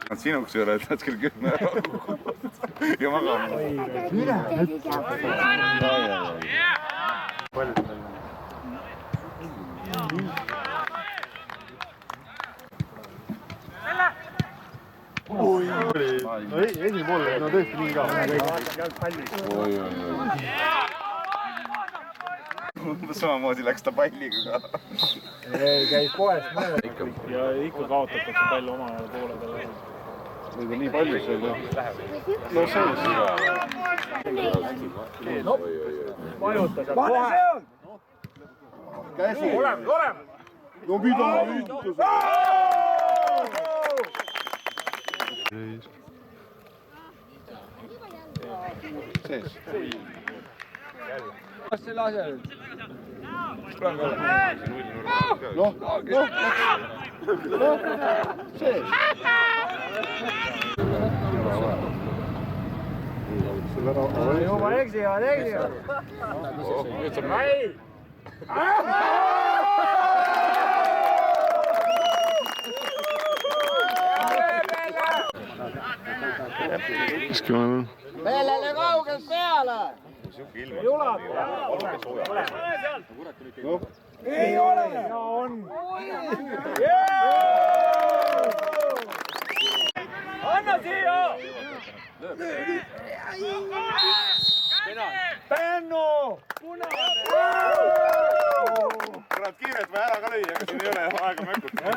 Nad sinuks ei ole, et nad kell 10 ära ja magama. Esipoole, no tõesti nii ka. Samamoodi läks ta palliga ka. Käis poest mööda. Ja ikka kaotatakse palju oma poole peale. Neid on nii palju seal. No sees. Vajuta sealt kohe. Käsi. Oleme. No mida ütles? Sees. Kas selle asja nüüd? Noh, sees. Juba eksivad. Miski on? Meelele kaugelt peale! Ei ulata! Ei ole! Ja on! Anna siia! Pennu! Kurat, kiiret või ära ka lõi, aga siin ei ole aega mäkutada.